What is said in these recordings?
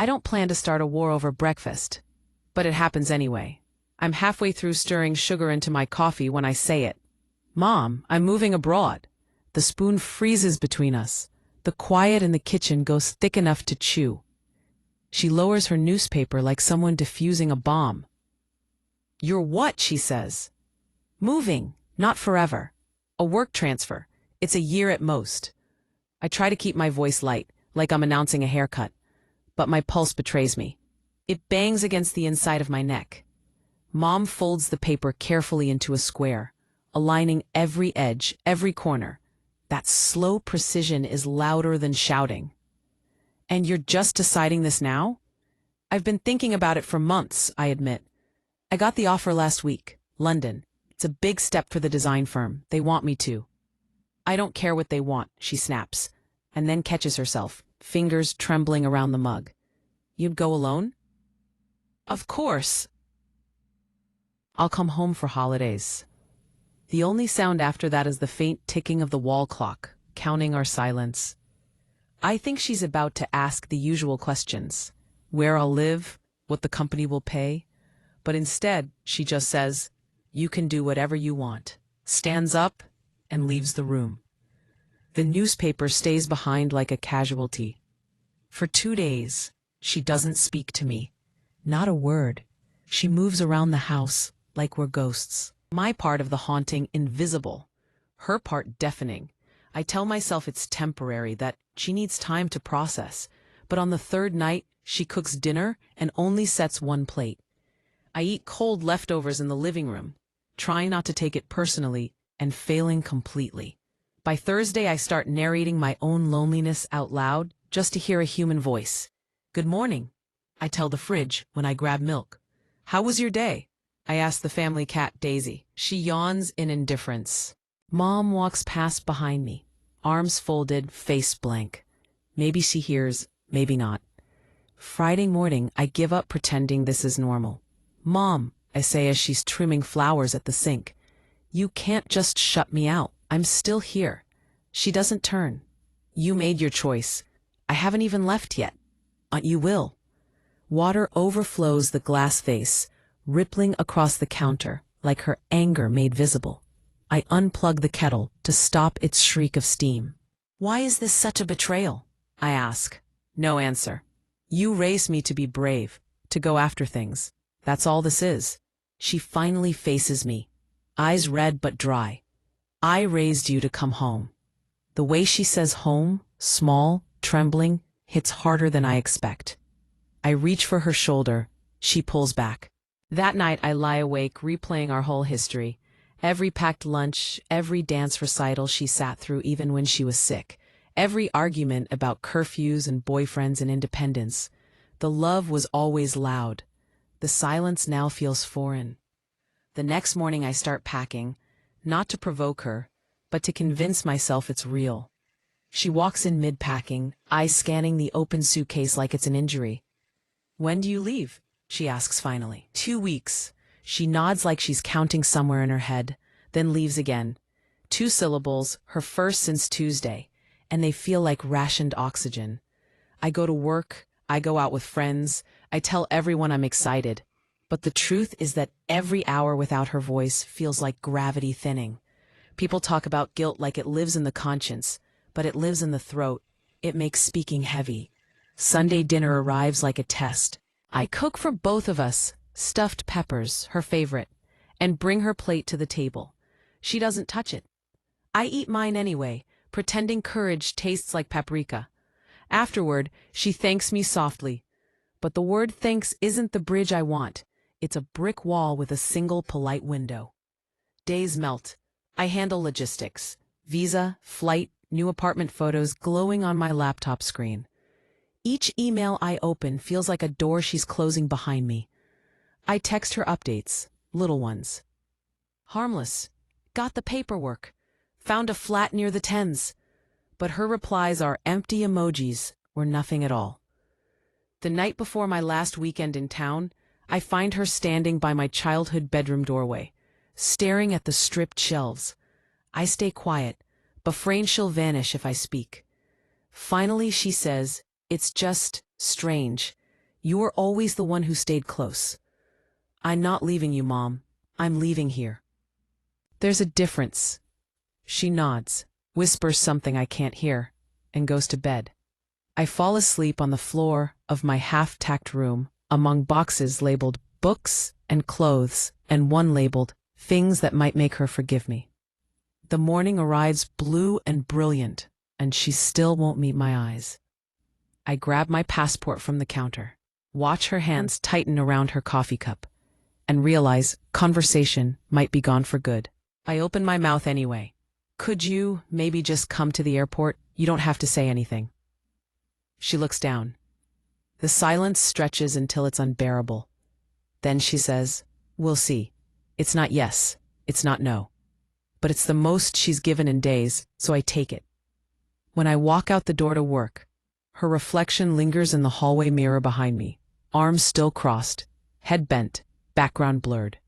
I don't plan to start a war over breakfast, but it happens anyway. I'm halfway through stirring sugar into my coffee when I say it. Mom, I'm moving abroad. The spoon freezes between us. The quiet in the kitchen goes thick enough to chew. She lowers her newspaper like someone defusing a bomb. You're what? She says. Moving, not forever. A work transfer. It's a year at most. I try to keep my voice light, like I'm announcing a haircut, but my pulse betrays me. It bangs against the inside of my neck. Mom folds the paper carefully into a square, aligning every edge, every corner. That slow precision is louder than shouting. And you're just deciding this now? I've been thinking about it for months, I admit. I got the offer last week, London. It's a big step for the design firm. They want me to. I don't care what they want, she snaps, and then catches herself, fingers trembling around the mug. You'd go alone? Of course. I'll come home for holidays. The only sound after that is the faint ticking of the wall clock, counting our silence. I think she's about to ask the usual questions. Where I'll live, what the company will pay. But instead, she just says, you can do whatever you want, stands up, and leaves the room. The newspaper stays behind like a casualty. For 2 days, she doesn't speak to me. Not a word. She moves around the house like we're ghosts. My part of the haunting invisible. Her part deafening. I tell myself it's temporary, that she needs time to process. But on the third night, she cooks dinner and only sets one plate. I eat cold leftovers in the living room, trying not to take it personally and failing completely. By Thursday, I start narrating my own loneliness out loud just to hear a human voice. Good morning, I tell the fridge when I grab milk. How was your day? I ask the family cat, Daisy. She yawns in indifference. Mom walks past behind me, arms folded, face blank. Maybe she hears, maybe not. Friday morning, I give up pretending this is normal. Mom, I say as she's trimming flowers at the sink, you can't just shut me out. I'm still here. She doesn't turn. You made your choice. I haven't even left yet. You will. Water overflows the glass vase, rippling across the counter like her anger made visible. I unplug the kettle to stop its shriek of steam. Why is this such a betrayal? I ask. No answer. You raised me to be brave, to go after things. That's all this is. She finally faces me, eyes red but dry. I raised you to come home. The way she says home, small, trembling, hits harder than I expect. I reach for her shoulder. She pulls back. That night I lie awake replaying our whole history. Every packed lunch, every dance recital she sat through even when she was sick. Every argument about curfews and boyfriends and independence. The love was always loud. The silence now feels foreign. The next morning I start packing, not to provoke her, but to convince myself it's real. She walks in mid-packing, eyes scanning the open suitcase like it's an injury. When do you leave? She asks finally. 2 weeks. She nods like she's counting somewhere in her head, then leaves again. 2 syllables, her first since Tuesday, and they feel like rationed oxygen. I go to work, I go out with friends, I tell everyone I'm excited. But the truth is that every hour without her voice feels like gravity thinning. People talk about guilt like it lives in the conscience, but it lives in the throat. It makes speaking heavy. Sunday dinner arrives like a test. I cook for both of us, stuffed peppers, her favorite, and bring her plate to the table. She doesn't touch it. I eat mine anyway, pretending courage tastes like paprika. Afterward, she thanks me softly. But the word thanks isn't the bridge I want. It's a brick wall with a single polite window. Days melt. I handle logistics. Visa, flight, new apartment photos glowing on my laptop screen. Each email I open feels like a door she's closing behind me. I text her updates, little ones. Harmless. Got the paperwork. Found a flat near the Thames. But her replies are empty emojis or nothing at all. The night before my last weekend in town, I find her standing by my childhood bedroom doorway, staring at the stripped shelves. I stay quiet, afraid she'll vanish if I speak. Finally, she says, "It's just strange. You were always the one who stayed close. I'm not leaving you, Mom. I'm leaving here. There's a difference. She nods, whispers something I can't hear, and goes to bed. I fall asleep on the floor of my half-tacked room among boxes labeled books and clothes and one labeled things that might make her forgive me. The morning arrives blue and brilliant, and she still won't meet my eyes. I grab my passport from the counter, watch her hands tighten around her coffee cup, and realize conversation might be gone for good. I open my mouth anyway. Could you maybe just come to the airport? You don't have to say anything. She looks down. The silence stretches until it's unbearable. Then she says, "We'll see. It's not yes, it's not no." But it's the most she's given in days, so I take it. When I walk out the door to work, her reflection lingers in the hallway mirror behind me, arms still crossed, head bent, background blurred.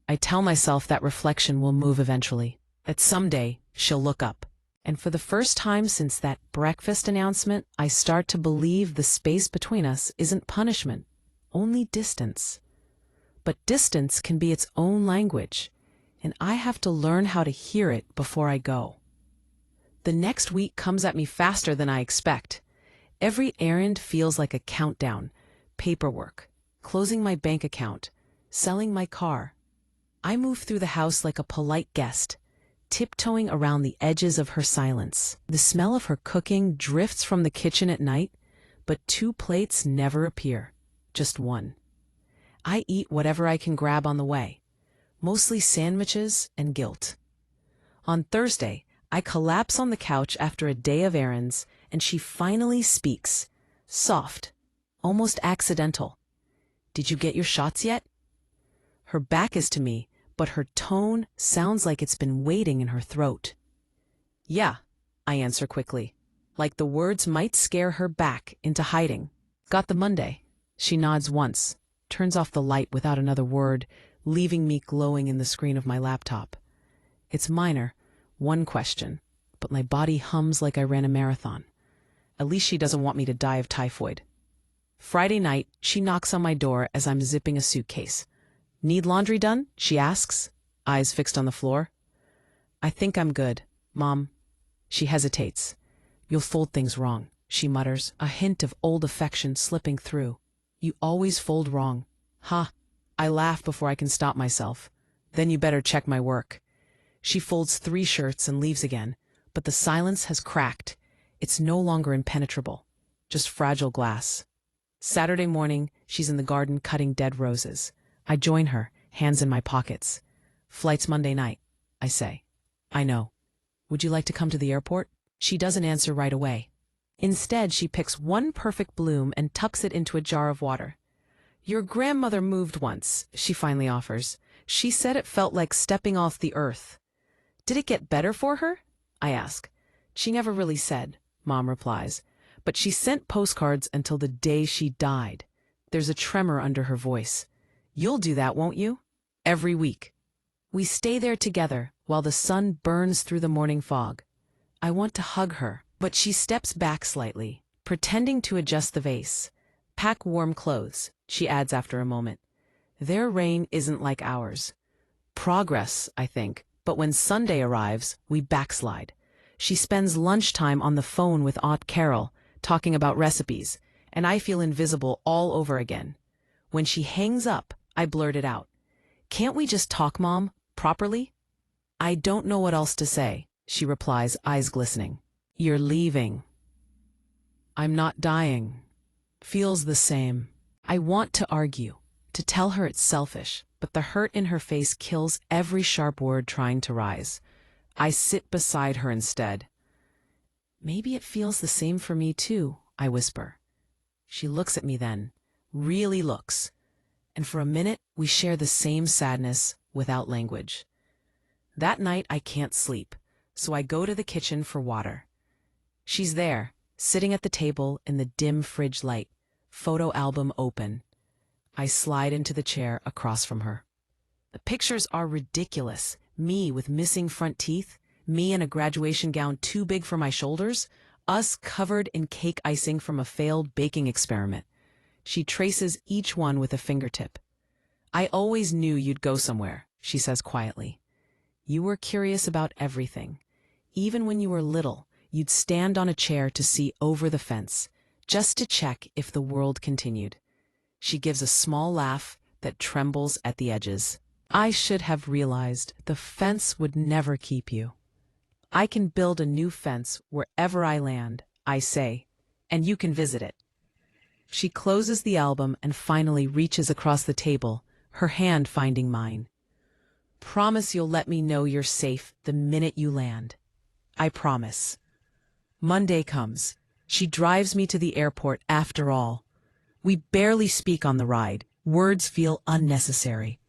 I tell myself that reflection will move eventually, that someday she'll look up. And for the first time since that breakfast announcement, I start to believe the space between us isn't punishment, only distance. But distance can be its own language, and I have to learn how to hear it before I go. The next week comes at me faster than I expect. Every errand feels like a countdown: paperwork, closing my bank account, selling my car. I move through the house like a polite guest, tiptoeing around the edges of her silence. The smell of her cooking drifts from the kitchen at night, but 2 plates never appear, just one. I eat whatever I can grab on the way, mostly sandwiches and guilt. On Thursday, I collapse on the couch after a day of errands, and she finally speaks, soft, almost accidental. "Did you get your shots yet?" Her back is to me, but her tone sounds like it's been waiting in her throat. "Yeah," I answer quickly, like the words might scare her back into hiding. "Got the Monday." She nods once, turns off the light without another word, leaving me glowing in the screen of my laptop. It's minor, one question, but my body hums like I ran a marathon. At least she doesn't want me to die of typhoid. Friday night, she knocks on my door as I'm zipping a suitcase. "Need laundry done?" she asks, eyes fixed on the floor. "I think I'm good, Mom." She hesitates. "You'll fold things wrong," she mutters, a hint of old affection slipping through. "You always fold wrong." "Ha!" I laugh before I can stop myself. "Then you better check my work." She folds 3 shirts and leaves again, but the silence has cracked. It's no longer impenetrable, just fragile glass. Saturday morning, she's in the garden cutting dead roses. I join her, hands in my pockets. "Flight's Monday night," I say. "I know. Would you like to come to the airport?" She doesn't answer right away. Instead, she picks one perfect bloom and tucks it into a jar of water. "Your grandmother moved once," she finally offers. "She said it felt like stepping off the earth." "Did it get better for her?" I ask. "She never really said," Mom replies, "but she sent postcards until the day she died." There's a tremor under her voice. "You'll do that, won't you?" "Every week." We stay there together while the sun burns through the morning fog. I want to hug her, but she steps back slightly, pretending to adjust the vase. "Pack warm clothes," she adds after a moment. Their rain isn't like ours. Progress, I think, but when Sunday arrives, we backslide. She spends lunchtime on the phone with Aunt Carol, talking about recipes, and I feel invisible all over again. When she hangs up, I blurt it out. "Can't we just talk, Mom, properly?" "I don't know what else to say," she replies, eyes glistening. "You're leaving." "I'm not dying." Feels the same. I want to argue, to tell her it's selfish, but the hurt in her face kills every sharp word trying to rise. I sit beside her instead. "Maybe it feels the same for me too," I whisper. She looks at me then, really looks, and for a minute we share the same sadness without language. That night I can't sleep, so I go to the kitchen for water. She's there, sitting at the table in the dim fridge light, photo album open. I slide into the chair across from her. The pictures are ridiculous. Me with missing front teeth, me in a graduation gown too big for my shoulders, us covered in cake icing from a failed baking experiment. She traces each one with a fingertip. I always knew you'd go somewhere, she says quietly. You were curious about everything. Even when you were little, you'd stand on a chair to see over the fence, just to check if the world continued. She gives a small laugh that trembles at the edges. I should have realized the fence would never keep you. I can build a new fence wherever I land, I say, and you can visit it. She closes the album and finally reaches across the table, her hand finding mine. Promise you'll let me know you're safe the minute you land. I promise. Monday comes. She drives me to the airport after all. We barely speak on the ride. Words feel unnecessary.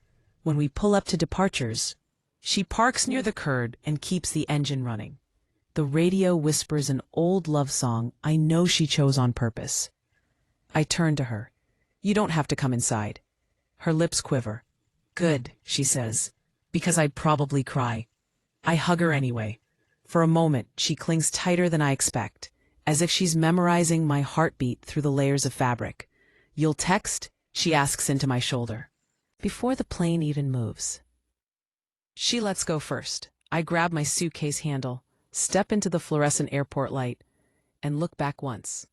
When we pull up to departures, she parks near the curb and keeps the engine running. The radio whispers an old love song I know she chose on purpose. I turn to her. You don't have to come inside. Her lips quiver. Good, she says, because I'd probably cry. I hug her anyway. For a moment, she clings tighter than I expect, as if she's memorizing my heartbeat through the layers of fabric. You'll text? She asks into my shoulder. Before the plane even moves. She lets go first. I grab my suitcase handle, step into the fluorescent airport light, and look back once.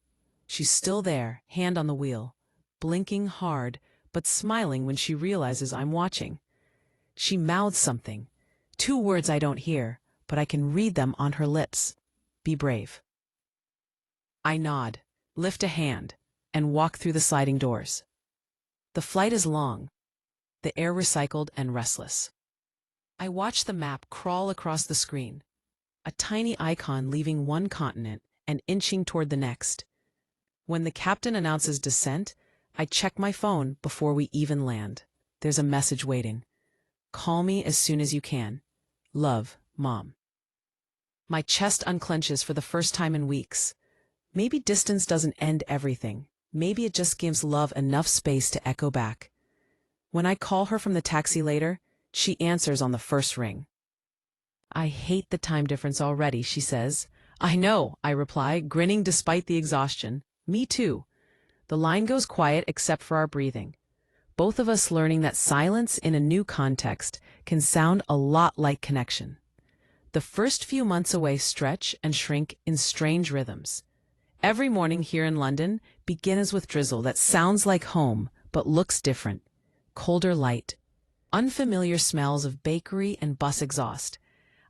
She's still there, hand on the wheel, blinking hard, but smiling when she realizes I'm watching. She mouths something, 2 words I don't hear, but I can read them on her lips. Be brave. I nod, lift a hand, and walk through the sliding doors. The flight is long, the air recycled and restless. I watch the map crawl across the screen, a tiny icon leaving one continent and inching toward the next. When the captain announces descent, I check my phone before we even land. There's a message waiting. Call me as soon as you can. Love, Mom. My chest unclenches for the first time in weeks. Maybe distance doesn't end everything. Maybe it just gives love enough space to echo back. When I call her from the taxi later, she answers on the first ring. I hate the time difference already, she says. I know, I reply, grinning despite the exhaustion. Me too. The line goes quiet except for our breathing. Both of us learning that silence in a new context can sound a lot like connection. The first few months away stretch and shrink in strange rhythms. Every morning here in London begins with drizzle that sounds like home but looks different. Colder light. Unfamiliar smells of bakery and bus exhaust.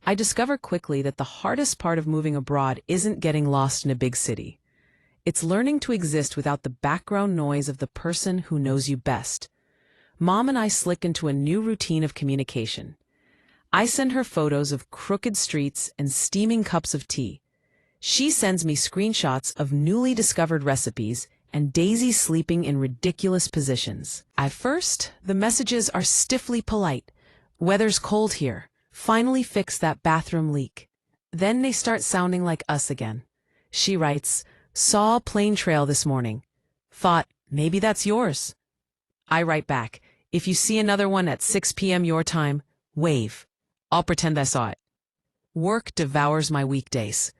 I discover quickly that the hardest part of moving abroad isn't getting lost in a big city. It's learning to exist without the background noise of the person who knows you best. Mom and I slick into a new routine of communication. I send her photos of crooked streets and steaming cups of tea. She sends me screenshots of newly discovered recipes and Daisy sleeping in ridiculous positions. At first, the messages are stiffly polite. Weather's cold here. Finally fix that bathroom leak. Then they start sounding like us again. She writes, saw a plane trail this morning. Thought, maybe that's yours. I write back, if you see another one at 6 p.m. your time, wave. I'll pretend I saw it. Work devours my weekdays.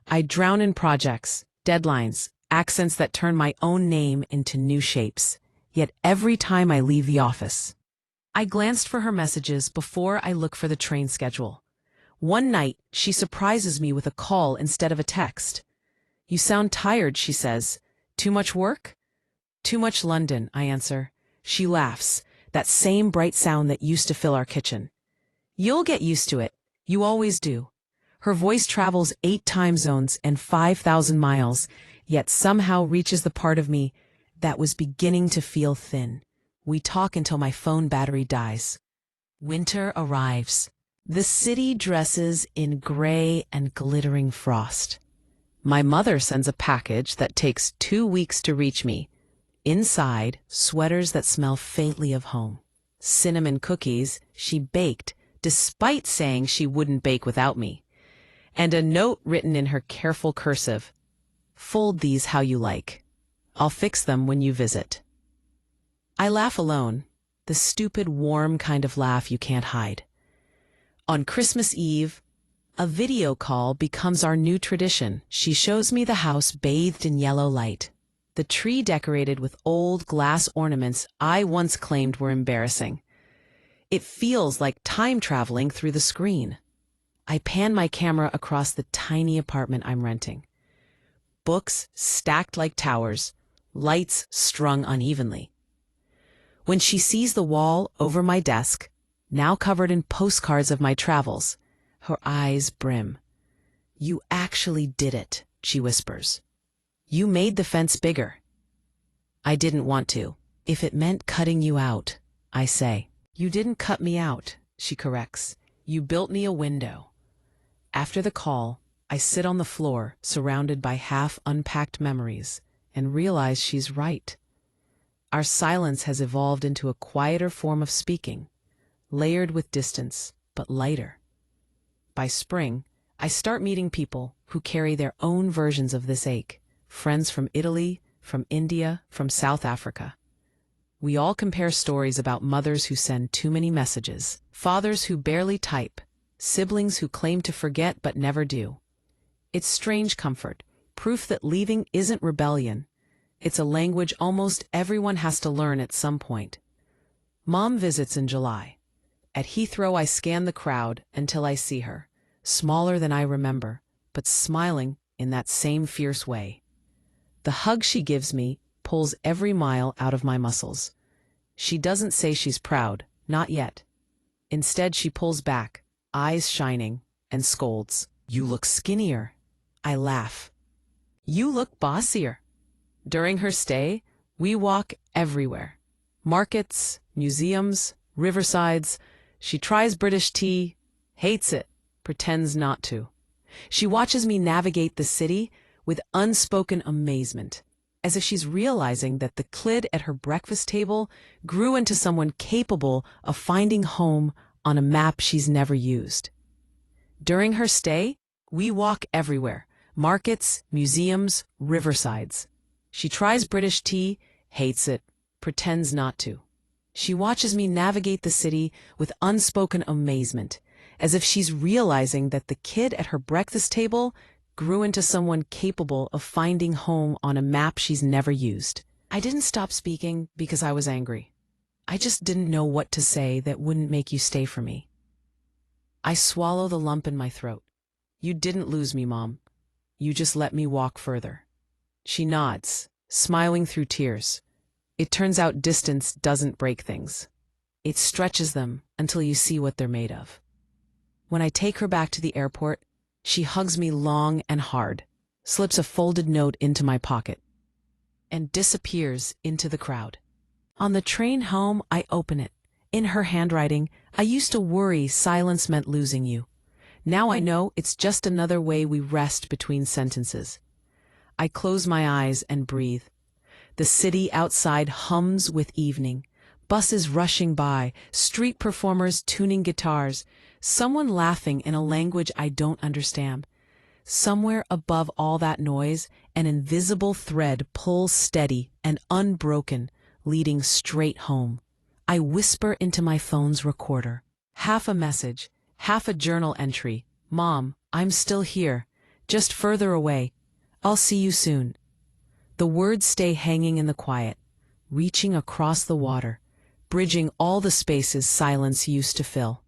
I drown in projects, deadlines, accents that turn my own name into new shapes. Yet every time I leave the office, I glanced for her messages before I look for the train schedule. One night, she surprises me with a call instead of a text. You sound tired, she says. Too much work? Too much London, I answer. She laughs, that same bright sound that used to fill our kitchen. You'll get used to it. You always do. Her voice travels 8 time zones and 5,000 miles, yet somehow reaches the part of me that was beginning to feel thin. We talk until my phone battery dies. Winter arrives. The city dresses in gray and glittering frost. My mother sends a package that takes 2 weeks to reach me. Inside, sweaters that smell faintly of home. Cinnamon cookies she baked, despite saying she wouldn't bake without me. And a note written in her careful cursive. Fold these how you like. I'll fix them when you visit. I laugh alone, the stupid, warm kind of laugh you can't hide. On Christmas Eve, a video call becomes our new tradition. She shows me the house bathed in yellow light. The tree decorated with old glass ornaments I once claimed were embarrassing. It feels like time traveling through the screen. I pan my camera across the tiny apartment I'm renting. Books stacked like towers, lights strung unevenly. When she sees the wall over my desk, now covered in postcards of my travels, her eyes brim. "You actually did it," she whispers. "You made the fence bigger." "I didn't want to. If it meant cutting you out," I say. "You didn't cut me out," she corrects. "You built me a window." After the call, I sit on the floor, surrounded by half-unpacked memories, and realize she's right. Our silence has evolved into a quieter form of speaking, layered with distance, but lighter. By spring, I start meeting people who carry their own versions of this ache, friends from Italy, from India, from South Africa. We all compare stories about mothers who send too many messages, fathers who barely type, siblings who claim to forget but never do. It's strange comfort, proof that leaving isn't rebellion. It's a language almost everyone has to learn at some point. Mom visits in July. At Heathrow, I scan the crowd until I see her, smaller than I remember, but smiling in that same fierce way. The hug she gives me pulls every mile out of my muscles. She doesn't say she's proud, not yet. Instead, she pulls back, eyes shining, and scolds. "You look skinnier." I laugh. "You look bossier." During her stay, we walk everywhere. Markets, museums, riversides. She tries British tea, hates it, pretends not to. She watches me navigate the city with unspoken amazement, as if she's realizing that the kid at her breakfast table grew into someone capable of finding home on a map she's never used. During her stay, we walk everywhere. Markets, museums, riversides. She tries British tea, hates it, pretends not to. She watches me navigate the city with unspoken amazement, as if she's realizing that the kid at her breakfast table grew into someone capable of finding home on a map she's never used. I didn't stop speaking because I was angry. I just didn't know what to say that wouldn't make you stay for me. I swallow the lump in my throat. "You didn't lose me, Mom. You just let me walk further." She nods, smiling through tears. It turns out distance doesn't break things. It stretches them until you see what they're made of. When I take her back to the airport, she hugs me long and hard, slips a folded note into my pocket, and disappears into the crowd. On the train home, I open it. In her handwriting, "I used to worry silence meant losing you. Now I know it's just another way we rest between sentences." I close my eyes and breathe. The city outside hums with evening. Buses rushing by, street performers tuning guitars, someone laughing in a language I don't understand. Somewhere above all that noise, an invisible thread pulls steady and unbroken, leading straight home. I whisper into my phone's recorder. Half a message, half a journal entry. "Mom, I'm still here, just further away. I'll see you soon." The words stay hanging in the quiet, reaching across the water, bridging all the spaces silence used to fill.